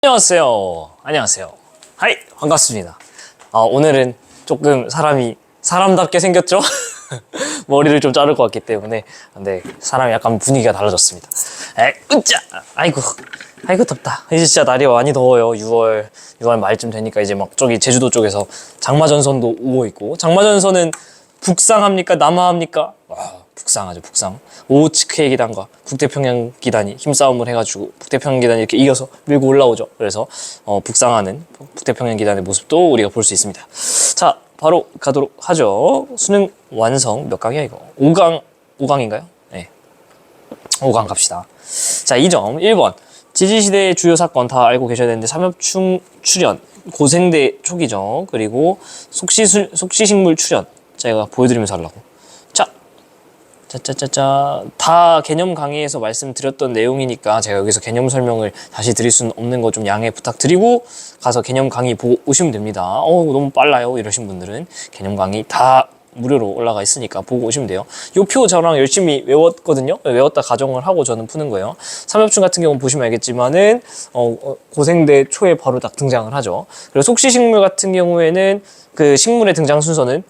안녕하세요. 하이, 반갑습니다. 오늘은 조금 사람답게 생겼죠? 머리를 좀 자를 것 같기 때문에. 근데 사람이 약간 분위기가 달라졌습니다. 으짜! 아이고 덥다. 이제 진짜 날이 많이 더워요. 6월 말쯤 되니까 이제 막 저기 제주도 쪽에서 장마전선도 오고 있고. 장마전선은 북상합니까? 남하합니까? 북상하죠, 북상. 오호츠크의 기단과 북태평양 기단이 힘싸움을 해가지고 북태평양 기단이 이렇게 이겨서 밀고 올라오죠. 그래서 북상하는 북태평양 기단의 모습도 우리가 볼 수 있습니다. 자, 바로 가도록 하죠. 수능 완성 몇 강이야 이거? 5강인가요? 네, 5강 갑시다. 자, 2점 1번. 지지시대의 주요 사건 다 알고 계셔야 되는데 삼엽충 출현, 고생대 초기죠. 그리고 속시식물 출현. 제가 보여드리면서 하려고. 다 개념 강의에서 말씀드렸던 내용이니까 제가 여기서 개념 설명을 다시 드릴 수는 없는 거 좀 양해 부탁드리고 가서 개념 강의 보고 오시면 됩니다. 너무 빨라요 이러신 분들은 개념 강의 다 무료로 올라가 있으니까 보고 오시면 돼요. 요 표 저랑 열심히 외웠거든요. 외웠다 가정을 하고 저는 푸는 거예요. 삼엽충 같은 경우는 보시면 알겠지만은 고생대 초에 바로 딱 등장을 하죠. 그리고 속시식물 같은 경우에는 그 식물의 등장 순서는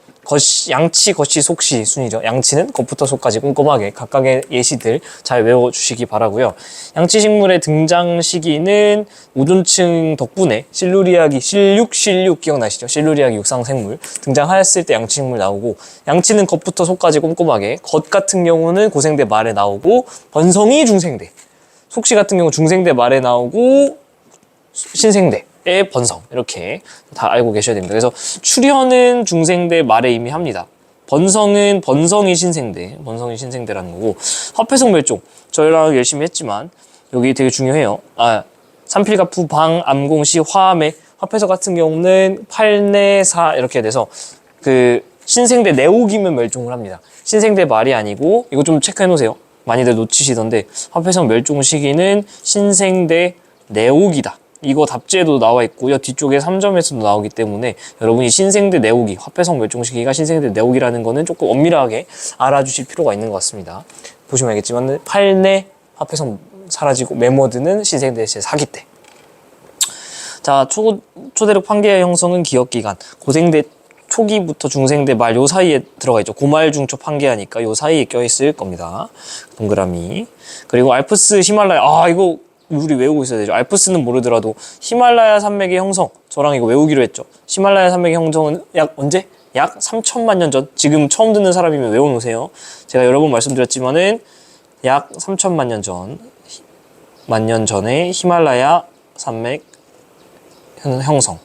양치, 겉시, 속시 순이죠. 양치는 겉부터 속까지 꼼꼼하게 각각의 예시들 잘 외워주시기 바라고요. 양치식물의 등장 시기는 오존층 덕분에 실육 기억나시죠? 실루리아기 육상생물 등장하였을 때 양치식물 나오고, 양치는 겉부터 속까지 꼼꼼하게, 겉 같은 경우는 고생대 말에 나오고 번성이 중생대, 속시 같은 경우 중생대 말에 나오고 신생대 의 번성, 이렇게 다 알고 계셔야 됩니다. 그래서 출현은 중생대 말에 이미 합니다. 번성은 번성이 신생대라는 거고, 화폐성 멸종 저희랑 열심히 했지만 여기 되게 중요해요. 삼필가푸 방 암공시 화암의 화폐성 같은 경우는 8내사 이렇게 돼서 그 신생대 내옥이면 멸종을 합니다. 신생대 말이 아니고, 이거 좀 체크해 놓으세요. 많이들 놓치시던데 화폐성 멸종 시기는 신생대 내옥이다. 이거 답지에도 나와 있고요. 뒤쪽에 3점에서도 나오기 때문에 여러분이 신생대 내오기, 화폐성 멸종 시기가 신생대 내오기라는 거는 조금 엄밀하게 알아주실 필요가 있는 것 같습니다. 보시면 알겠지만 8내 화폐성 사라지고 메모드는 신생대 제4기 때. 자, 초대륙 판계의 형성은 기억기간, 고생대 초기부터 중생대 말 요 사이에 들어가 있죠. 고말 중초 판계하니까 요 사이에 껴있을 겁니다. 동그라미. 그리고 알프스 히말라야, 이거 우리 외우고 있어야 되죠. 알프스는 모르더라도 히말라야 산맥의 형성, 저랑 이거 외우기로 했죠. 히말라야 산맥의 형성은 약 언제? 약 3천만 년 전. 지금 처음 듣는 사람이면 외워놓으세요. 제가 여러 번 말씀드렸지만은 약 3천만 년 전에 히말라야 산맥 형성.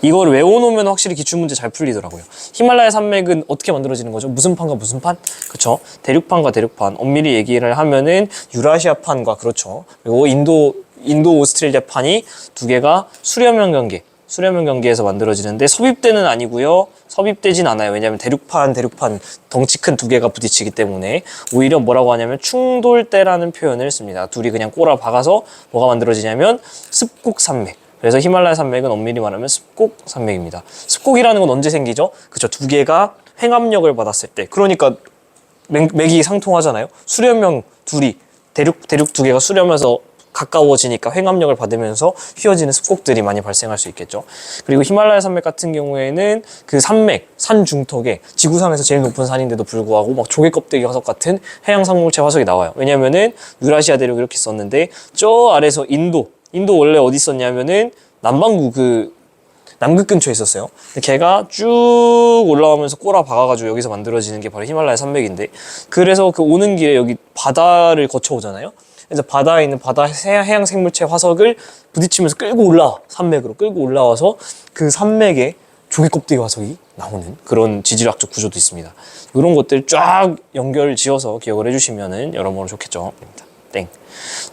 이걸 외워놓으면 확실히 기출문제 잘 풀리더라고요. 히말라야 산맥은 어떻게 만들어지는 거죠? 무슨 판과 무슨 판? 그쵸? 대륙판과 대륙판. 엄밀히 얘기를 하면은 유라시아판과, 그렇죠. 그리고 인도 오스트레일리아 판이 두 개가 수렴형 경계에서 만들어지는데 섭입대는 아니고요. 섭입되진 않아요. 왜냐하면 대륙판 덩치 큰 두 개가 부딪히기 때문에 오히려 뭐라고 하냐면 충돌대라는 표현을 씁니다. 둘이 그냥 꼬라 박아서 뭐가 만들어지냐면 습곡산맥. 그래서 히말라야 산맥은 엄밀히 말하면 습곡 산맥입니다. 습곡이라는 건 언제 생기죠? 그쵸, 두 개가 횡압력을 받았을 때. 그러니까 맥이 상통하잖아요. 수렴형 둘이 대륙 두 개가 수렴해서 가까워지니까 횡압력을 받으면서 휘어지는 습곡들이 많이 발생할 수 있겠죠. 그리고 히말라야 산맥 같은 경우에는 그 산 중턱에 지구상에서 제일 높은 산인데도 불구하고 막 조개 껍데기 화석 같은 해양 상물체 화석이 나와요. 왜냐면은 유라시아 대륙 이렇게 있었는데 저 아래서 인도 원래 어디 있었냐면은 남반구 그 남극 근처에 있었어요. 근데 걔가 쭉 올라오면서 꼬라 박아가지고 여기서 만들어지는 게 바로 히말라야 산맥인데, 그래서 그 오는 길에 여기 바다를 거쳐 오잖아요. 그래서 바다에 있는 해양 생물체 화석을 부딪히면서 산맥으로 끌고 올라와서 그 산맥에 조개 껍데기 화석이 나오는 그런 지질학적 구조도 있습니다. 이런 것들 쫙 연결 지어서 기억을 해주시면은 여러모로 좋겠죠. 땡.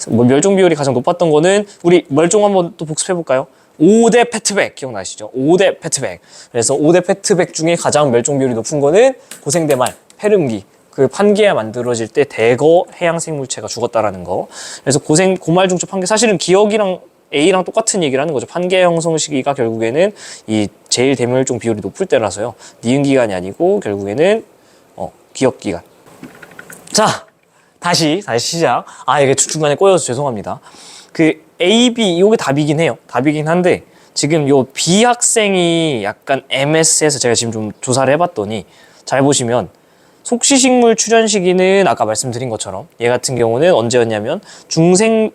멸종 비율이 가장 높았던 거는, 우리 멸종 한번 또 복습해볼까요? 5대 페트백 기억나시죠? 5대 페트백. 그래서 5대 페트백 중에 가장 멸종 비율이 높은 거는 고생대말, 페름기, 그 판계가 만들어질 때 대거 해양 생물체가 죽었다라는 거. 그래서 고말 중초 판계, 사실은 기억이랑 A랑 똑같은 얘기를 하는 거죠. 판계 형성 시기가 결국에는 이 제일 대멸종 비율이 높을 때라서요. 니은 기간이 아니고 결국에는 기억 기간. 자, 다시 시작. 이게 중간에 꼬여서 죄송합니다. 그 A, B 요게 답이긴 해요. 답이긴 한데 지금 요 B 학생이 약간 MS에서 제가 지금 좀 조사를 해봤더니 잘 보시면 속시식물 출현 시기는 아까 말씀드린 것처럼 얘 같은 경우는 언제였냐면 중생대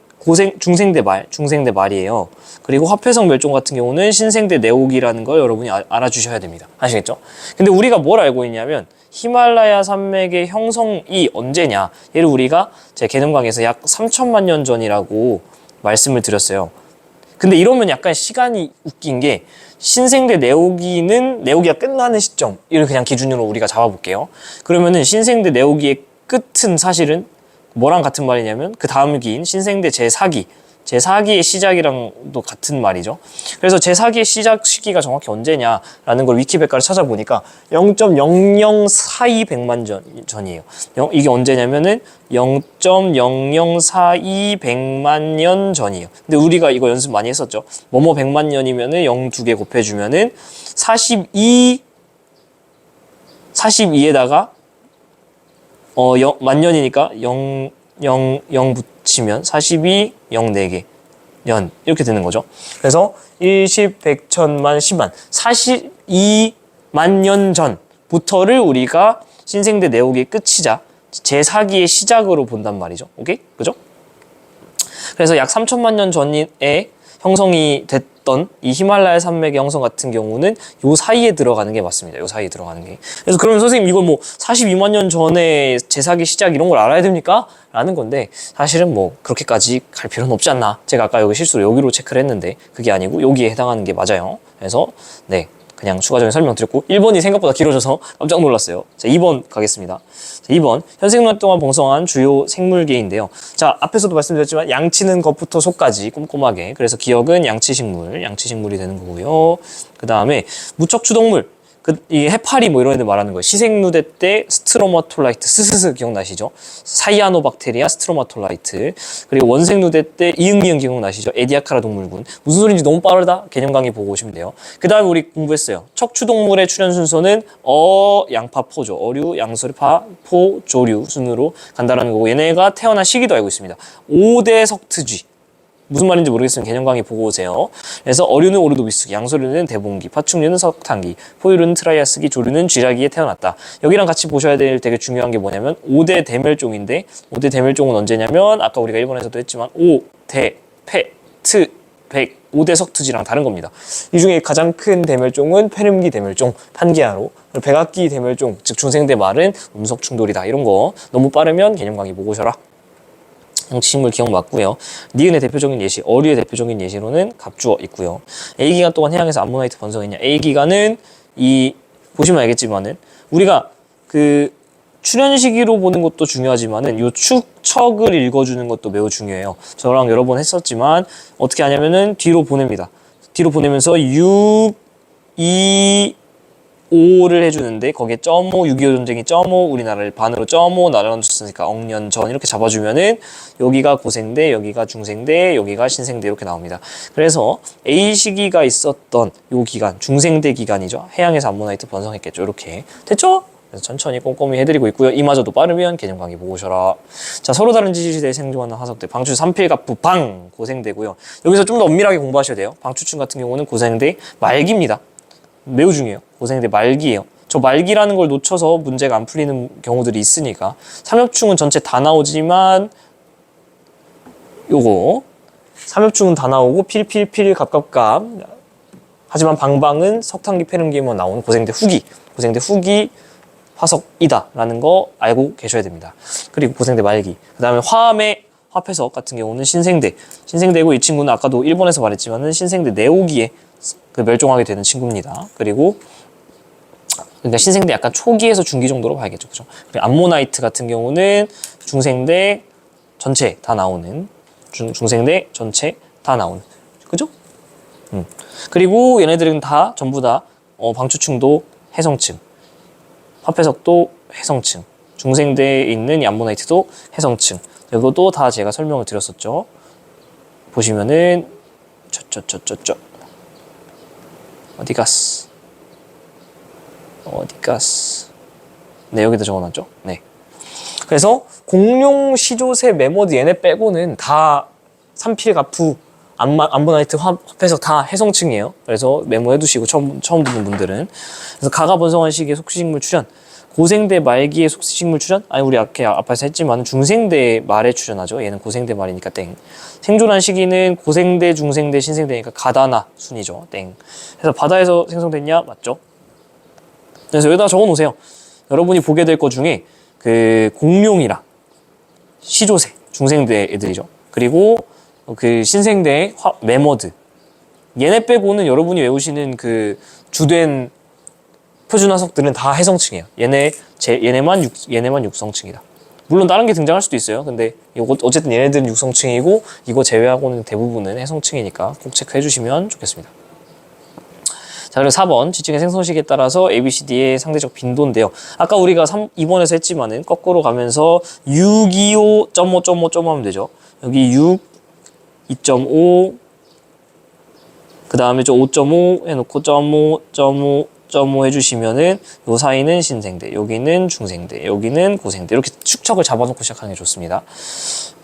말이에요. 그리고 화폐성 멸종 같은 경우는 신생대 내오기라는 걸 여러분이 알아주셔야 됩니다. 아시겠죠? 근데 우리가 뭘 알고 있냐면 히말라야 산맥의 형성이 언제냐, 얘를 우리가 제 개념 강의에서 약 3천만 년 전이라고 말씀을 드렸어요. 근데 이러면 약간 시간이 웃긴 게 신생대 내오기가 끝나는 시점, 이를 그냥 기준으로 우리가 잡아볼게요. 그러면은 신생대 내오기의 끝은 사실은 뭐랑 같은 말이냐면 그 다음 기인 신생대 제4기의 시작이랑도 같은 말이죠. 그래서 제4기의 시작 시기가 정확히 언제냐라는 걸 위키백과를 찾아보니까 0.0042백만 전이에요. 이게 언제냐면은 0.0042백만 년 전이에요. 근데 우리가 이거 연습 많이 했었죠. 뭐뭐 100만 년이면은 0 2개 곱해주면은 42에다가 만 년이니까 0 붙이면 42, 0 4개 년 이렇게 되는 거죠. 그래서 1, 10, 100, 1000만, 10만 42만 년 전부터를 우리가 신생대 내오기의 끝이자 제4기의 시작으로 본단 말이죠. 오케이? 그죠? 그래서 약 3천만 년 전에 형성이 됐던 이 히말라야 산맥의 형성 같은 경우는 요 사이에 들어가는 게 맞습니다. 요 사이에 들어가는 게. 그래서 그러면 선생님 이걸 뭐 42만 년 전에 제4기 시작 이런 걸 알아야 됩니까? 라는 건데 사실은 뭐 그렇게까지 갈 필요는 없지 않나. 제가 아까 여기 실수로 여기로 체크를 했는데 그게 아니고 여기에 해당하는 게 맞아요. 그래서 네. 그냥 추가적인 설명 드렸고 1번이 생각보다 길어져서 깜짝 놀랐어요. 자, 2번 가겠습니다. 자, 2번 현생날 동안 봉성한 주요 생물계인데요. 자, 앞에서도 말씀드렸지만 양치는 겉부터 속까지 꼼꼼하게, 그래서 기억은 양치식물이 되는 거고요. 그 다음에 무척추동물, 이 해파리 뭐 이런 애들 말하는 거예요. 시생누대 때 스트로마톨라이트, 스스스 기억나시죠? 사이아노박테리아 스트로마톨라이트. 그리고 원생누대 때 이응기응 기억나시죠? 에디아카라 동물군. 무슨 소리인지 너무 빠르다? 개념 강의 보고 오시면 돼요. 그 다음에 우리 공부했어요. 척추동물의 출현 순서는 양파, 포죠. 어류, 양서류파, 포, 조류 순으로 간다라는 거고, 얘네가 태어난 시기도 알고 있습니다. 5대 석트쥐. 무슨 말인지 모르겠으면 개념 강의 보고 오세요. 그래서 어류는 오르도비스기, 양서류는 대봉기, 파충류는 석탄기, 포유류는 트라이아스기, 조류는 쥐라기에 태어났다. 여기랑 같이 보셔야 될 되게 중요한 게 뭐냐면 5대 대멸종인데, 5대 대멸종은 언제냐면 아까 우리가 1번에서도 했지만 5, 대, 폐, 트, 백, 5대 석트쥐랑 다른 겁니다. 이 중에 가장 큰 대멸종은 페름기 대멸종, 판기아로, 백악기 대멸종, 즉 중생대 말은 음석 충돌이다. 이런 거 너무 빠르면 개념 강의 보고 오셔라. 양치식물 기억 맞고요. 니은의 대표적인 예시, 어류의 대표적인 예시로는 갑주어 있고요. A기간 동안 해양에서 암모나이트 번성했냐. A기간은 보시면 알겠지만은 우리가 그 출현 시기로 보는 것도 중요하지만은 요 축척을 읽어주는 것도 매우 중요해요. 저랑 여러 번 했었지만 어떻게 하냐면은 뒤로 보냅니다. 뒤로 보내면서 6, 2, 5를 해주는데 거기에 0.5, 6.25 전쟁이 0.5, 우리나라를 반으로 0.5 나눠줬으니까 억년 전 이렇게 잡아주면은 여기가 고생대, 여기가 중생대, 여기가 신생대 이렇게 나옵니다. 그래서 A 시기가 있었던 요 기간, 중생대 기간이죠. 해양에서 암모나이트 번성했겠죠. 이렇게 됐죠? 그래서 천천히 꼼꼼히 해드리고 있고요. 이마저도 빠르면 개념 강의 보고 오셔라. 자, 서로 다른 지지시대에 생존하는 화석대, 방추 3필갑부 방 고생대고요. 여기서 좀 더 엄밀하게 공부하셔야 돼요. 방추충 같은 경우는 고생대 말기입니다. 매우 중요해요. 고생대 말기예요. 저 말기라는 걸 놓쳐서 문제가 안 풀리는 경우들이 있으니까. 삼엽충은 전체 다 나오지만 요거 삼엽충은 다 나오고 필필필 갑갑갑, 하지만 방방은 석탄기 페름기에만 나오는 고생대 후기 화석이다 라는 거 알고 계셔야 됩니다. 그리고 고생대 말기, 그 다음에 화암의 화폐석 같은 경우는 신생대고, 이 친구는 아까도 1번에서 말했지만은 신생대 내오기에 멸종하게 되는 친구입니다. 그리고 그러니까 신생대 약간 초기에서 중기 정도로 봐야겠죠. 그죠? 그리고 암모나이트 같은 경우는 중생대 전체 다 나오는, 중생대 전체 다 나오는, 그죠? 그리고 얘네들은 다 전부 다 방추충도 해성층, 화폐석도 해성층, 중생대에 있는 이 암모나이트도 해성층. 이것도 다 제가 설명을 드렸었죠. 보시면은 어디 갔어? 네, 여기다 적어놨죠? 네. 그래서 공룡, 시조새, 매머드 얘네 빼고는 다 삼필가프, 암모나이트, 화폐석 다 해성층이에요. 그래서 메모해두시고 처음 듣는 분들은. 그래서 가가 번성한 시기에 속시식물 출현, 고생대 말기에 속시식물 출현? 아니 우리 앞에서 했지만 중생대 말에 출현하죠. 얘는 고생대 말이니까 땡. 생존한 시기는 고생대, 중생대, 신생대니까 가다나 순이죠. 땡. 그래서 바다에서 생성됐냐? 맞죠? 그래서 여기다 적어놓으세요. 여러분이 보게 될 것 중에 그 공룡이랑 시조새, 중생대 애들이죠. 그리고 그 신생대의 매머드. 얘네 빼고는 여러분이 외우시는 그 주된 표준화석들은 다 해성층이에요. 얘네만 육성층이다. 물론 다른 게 등장할 수도 있어요. 근데 어쨌든 얘네들은 육성층이고 이거 제외하고는 대부분은 해성층이니까 꼭 체크해 주시면 좋겠습니다. 자, 그리고 4번 지층의 생성 시기에 따라서 ABCD의 상대적 빈도인데요. 아까 우리가 2번에서 했지만은 거꾸로 가면서 6, 2, 5.5 하면 되죠. 여기 6, 2.5 그 다음에 5.5 해놓고 0.5 해주시면은 요 사이는 신생대, 여기는 중생대, 여기는 고생대 이렇게 축척을 잡아놓고 시작하는 게 좋습니다.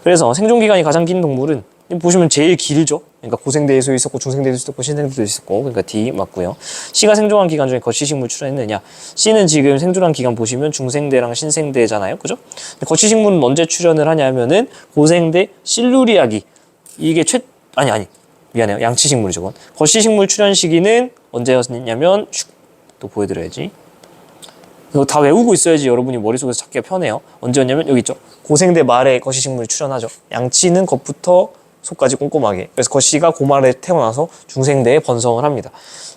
그래서 생존기간이 가장 긴 동물은 보시면 제일 길죠. 그러니까 고생대에서 있었고 중생대에서 있었고 신생대에서 있었고 그러니까 D 맞고요. C가 생존한 기간 중에 거시식물 출현했느냐? C는 지금 생존한 기간 보시면 중생대랑 신생대잖아요, 그죠? 거시식물은 언제 출현을 하냐면은 고생대 실루리아기 이게 미안해요. 양치식물이죠. 그건. 거시식물 출현 시기는 언제였냐면 또 보여드려야지. 이거 다 외우고 있어야지 여러분이 머릿속에서 찾기가 편해요. 언제였냐면 여기 있죠. 고생대 말에 거시식물이 출현하죠. 양치는 겉부터 속까지 꼼꼼하게. 그래서 거시가 고말에 태어나서 중생대에 번성을 합니다.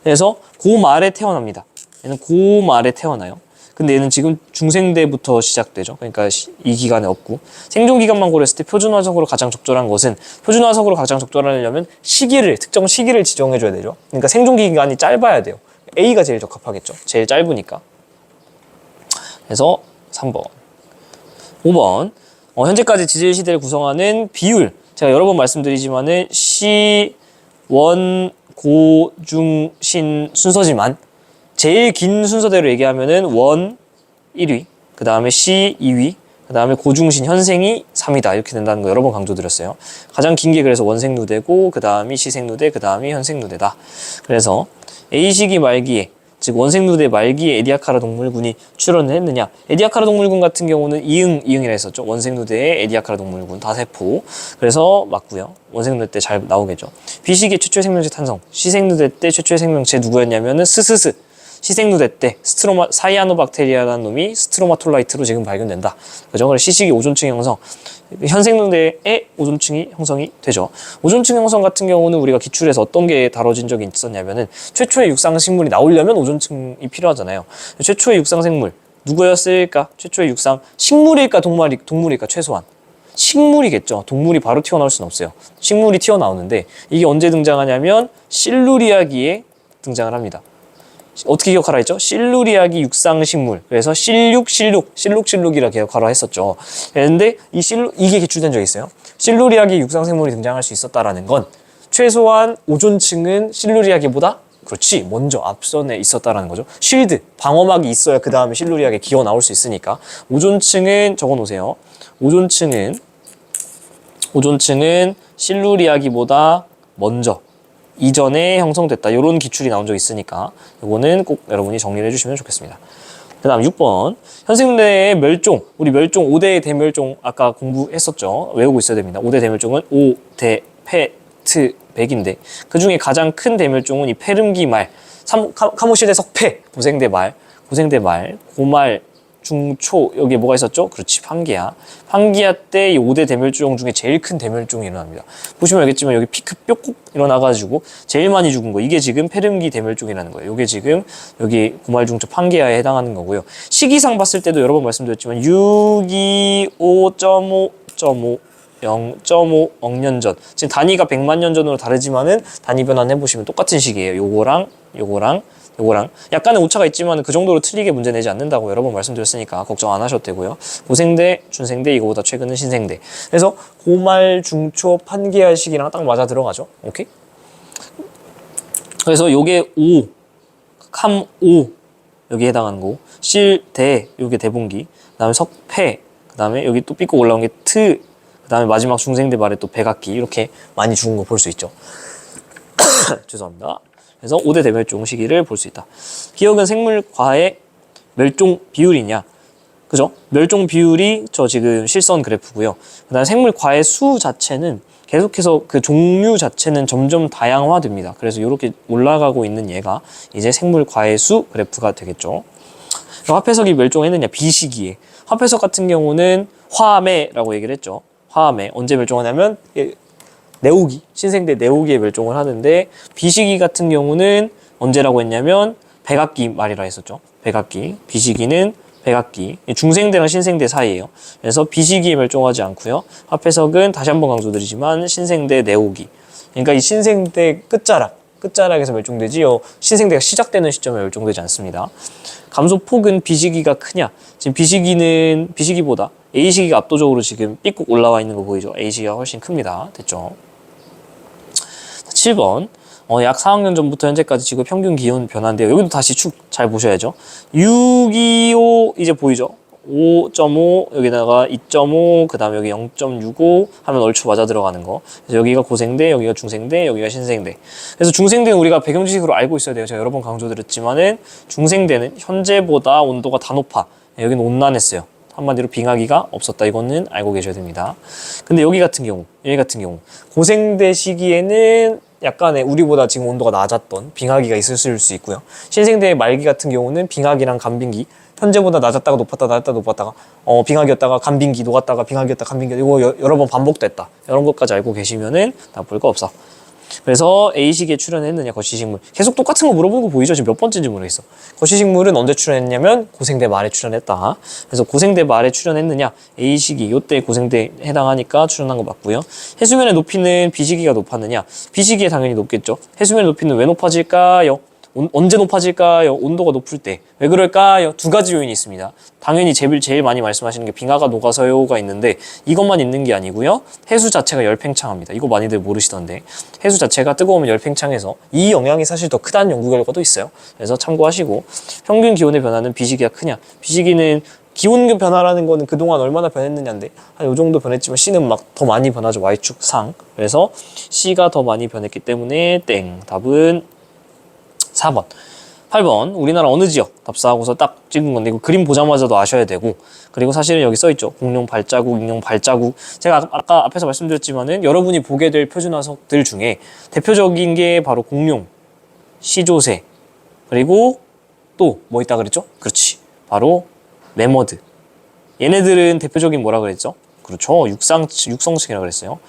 그래서 고말에 태어납니다. 얘는 고말에 태어나요. 근데 얘는 지금 중생대부터 시작되죠. 그러니까 이 기간에 없고 생존기간만 고려했을 때 표준화석으로 가장 적절한 것은 표준화석으로 가장 적절하려면 특정 시기를 지정해줘야 되죠. 그러니까 생존기간이 짧아야 돼요. A가 제일 적합하겠죠. 제일 짧으니까. 그래서 3번. 5번. 현재까지 지질 시대를 구성하는 비율. 제가 여러 번 말씀드리지만은 시, 원, 고, 중, 신 순서지만 제일 긴 순서대로 얘기하면은 원 1위, 그 다음에 시 2위, 그 다음에 고중신 현생이 3위다 이렇게 된다는 거 여러 번 강조드렸어요. 가장 긴 게 그래서 원생누대고 그 다음이 시생누대, 그 다음이 현생누대다. 그래서 A시기 말기에 즉 원생누대 말기에 에디아카라 동물군이 출현을 했느냐? 에디아카라 동물군 같은 경우는 이응이라 했었죠. 원생누대의 에디아카라 동물군 다세포. 그래서 맞고요. 원생누대 때 잘 나오겠죠. B시기의 최초의 생명체 탄성. C생누대 때 최초의 생명체 누구였냐면은 스스스. 시생누대 때 사이아노박테리아라는 놈이 스트로마톨라이트로 지금 발견된다. 그죠? 그래서 C시기 오존층 형성. 현생누대의 오존층이 형성이 되죠. 오존층 형성 같은 경우는 우리가 기출에서 어떤 게 다뤄진 적이 있었냐면은 최초의 육상식물이 나오려면 오존층이 필요하잖아요. 최초의 육상생물 누구였을까? 최초의 육상 식물일까 동물일까 최소한 식물이겠죠. 동물이 바로 튀어나올 수는 없어요. 식물이 튀어나오는데 이게 언제 등장하냐면 실루리아기에 등장을 합니다. 어떻게 기억하라 했죠? 실루리아기 육상식물. 그래서 실룩이라 기억하라 했었죠. 그런데 이게 기출된 적이 있어요. 실루리아기 육상생물이 등장할 수 있었다라는 건 최소한 오존층은 실루리아기보다 그렇지 먼저 앞선에 있었다라는 거죠. 쉴드, 방어막이 있어야 그 다음에 실루리아기 기어 나올 수 있으니까 오존층은 적어놓으세요. 오존층은 실루리아기보다 먼저 이전에 형성됐다. 이런 기출이 나온 적이 있으니까 이거는 꼭 여러분이 정리를 해주시면 좋겠습니다. 그 다음 6번 현생대의 멸종. 우리 멸종 5대 대멸종 아까 공부했었죠. 외우고 있어야 됩니다. 5대 대멸종은 오, 대, 페, 트, 백인데 그 중에 가장 큰 대멸종은 이 페름기 말 카모시대 석패 고생대 말 고말 중초 여기에 뭐가 있었죠? 그렇지 판기아 때 이 5대 대멸종 중에 제일 큰 대멸종이 일어납니다. 보시면 알겠지만 여기 피크 뿅꼭 일어나가지고 제일 많이 죽은 거 이게 지금 페름기 대멸종이라는 거예요. 이게 지금 여기 고말 중초 판기아에 해당하는 거고요. 시기상 봤을 때도 여러 번 말씀드렸지만 625.5.5 0.5 억년 전 지금 단위가 100만 년 전으로 다르지만은 단위 변환 해보시면 똑같은 시기예요. 요거랑 약간의 오차가 있지만 그 정도로 틀리게 문제 내지 않는다고 여러 번 말씀드렸으니까 걱정 안 하셔도 되고요. 고생대, 준생대, 이거보다 최근은 신생대. 그래서 고말, 중초, 판기아 시기랑 딱 맞아 들어가죠. 오케이? 그래서 요게 5, 캄 5 여기 해당하는 거, 실, 대 요게 대분기, 그다음에 석패, 그다음에 여기 또 삐꼭 올라온 게 트, 그다음에 마지막 중생대 말에 또 백악기 이렇게 많이 죽은 거 볼 수 있죠. 죄송합니다. 그래서 5대 대멸종 시기를 볼 수 있다. 기억은 생물과의 멸종 비율이냐? 그죠? 멸종 비율이 저 지금 실선 그래프고요. 그다음에 생물과의 수 자체는 계속해서 그 종류 자체는 점점 다양화됩니다. 그래서 이렇게 올라가고 있는 얘가 이제 생물과의 수 그래프가 되겠죠. 화폐석이 멸종했느냐? 비시기에. 화폐석 같은 경우는 화매라고 얘기를 했죠. 화매. 언제 멸종하냐면 내오기, 신생대 내오기에 멸종을 하는데, 비시기 같은 경우는 언제라고 했냐면 백악기 말이라 했었죠. 백악기. 비시기는 백악기. 중생대랑 신생대 사이예요. 그래서 비시기에 멸종하지 않고요. 화폐석은 다시 한번 강조드리지만 신생대 내오기. 그러니까 이 신생대 끝자락에서 멸종되지요. 신생대가 시작되는 시점에 멸종되지 않습니다. 감소폭은 비시기가 크냐? 지금 비시기보다 A시기가 압도적으로 지금 삐꼭 올라와 있는 거 보이죠? A시기가 훨씬 큽니다. 됐죠? 7번. 약 4학년 전부터 현재까지 지구 평균 기온 변화인데요. 여기도 다시 축 잘 보셔야죠. 625 이제 보이죠? 5.5 여기다가 2.5 그 다음에 여기 0.65 하면 얼추 맞아 들어가는 거. 그래서 여기가 고생대, 여기가 중생대, 여기가 신생대. 그래서 중생대는 우리가 배경 지식으로 알고 있어야 돼요. 제가 여러 번 강조드렸지만은 중생대는 현재보다 온도가 다 높아. 여기는 온난했어요. 한마디로 빙하기가 없었다. 이거는 알고 계셔야 됩니다. 근데 여기 같은 경우 고생대 시기에는 약간의 우리보다 지금 온도가 낮았던 빙하기가 있을 수 있고요. 신생대 말기 같은 경우는 빙하기랑 간빙기 현재보다 낮았다가 높았다가 빙하기였다가 간빙기 녹았다가 빙하기였다가 간빙기 이거 여러 번 반복됐다. 이런 것까지 알고 계시면은 나쁠 거 없어. 그래서 A시기에 출연했느냐 거시식물 계속 똑같은 거 물어보는 거 보이죠? 지금 몇 번째인지 모르겠어. 거시식물은 언제 출연했냐면 고생대 말에 출연했다. 그래서 고생대 말에 출연했느냐 A시기 요때 고생대 해당하니까 출연한 거 맞고요. 해수면의 높이는 B시기가 높았느냐? B시기에 당연히 높겠죠. 해수면의 높이는 왜 높아질까요? 언제 높아질까요? 온도가 높을 때. 왜 그럴까요? 두 가지 요인이 있습니다. 당연히 제일 많이 말씀하시는 게 빙하가 녹아서요가 있는데 이것만 있는 게 아니고요. 해수 자체가 열팽창합니다. 이거 많이들 모르시던데 해수 자체가 뜨거우면 열팽창해서 이 영향이 사실 더 크다는 연구 결과도 있어요. 그래서 참고하시고 평균 기온의 변화는 비시기가 크냐? 비시기는 기온 변화라는 거는 그동안 얼마나 변했느냐인데 한 요 정도 변했지만 C는 막 더 많이 변하죠. Y축 상. 그래서 C가 더 많이 변했기 때문에 땡. 답은 4번. 8번. 우리나라 어느 지역? 답사하고서 딱 찍은 건데 이거 그림 보자마자도 아셔야 되고 그리고 사실은 여기 써있죠. 공룡 발자국, 익룡 발자국. 제가 아까 앞에서 말씀드렸지만은 여러분이 보게 될 표준화석들 중에 대표적인 게 바로 공룡, 시조새 그리고 또 뭐 있다 그랬죠? 그렇지. 바로 매머드. 얘네들은 대표적인 뭐라 그랬죠? 그렇죠. 육성층이라고 그랬어요.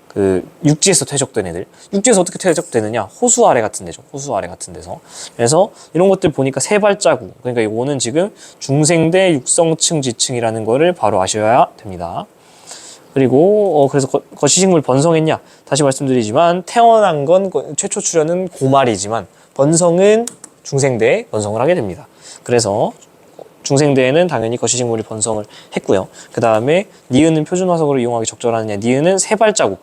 그 육지에서 퇴적된 애들. 육지에서 어떻게 퇴적되느냐? 호수 아래 같은 데죠. 호수 아래 같은 데서. 그래서 이런 것들 보니까 세 발자국. 그러니까 이거는 지금 중생대 육성층 지층이라는 거를 바로 아셔야 됩니다. 그리고 그래서 거시식물 번성했냐? 다시 말씀드리지만 태어난 건 최초 출현은 고말이지만 번성은 중생대에 번성을 하게 됩니다. 그래서 중생대에는 당연히 거시식물이 번성을 했고요. 그 다음에 니은은 표준화석으로 이용하기 적절하느냐. 니은은 세 발자국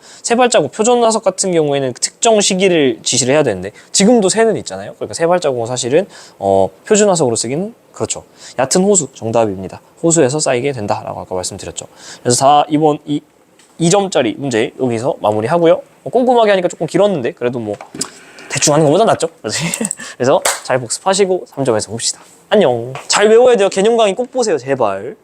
표준화석 같은 경우에는 특정 시기를 지시를 해야 되는데 지금도 새는 있잖아요. 그러니까 세 발자국은 사실은 표준화석으로 쓰기는 그렇죠. 얕은 호수 정답입니다. 호수에서 쌓이게 된다라고 아까 말씀드렸죠. 그래서 이번 2점짜리 문제 여기서 마무리하고요. 꼼꼼하게 하니까 조금 길었는데 그래도 뭐 대충 하는 것보다 낫죠. 그래서 잘 복습하시고 3점에서 봅시다. 안녕. 잘 외워야 돼요. 개념 강의 꼭 보세요. 제발.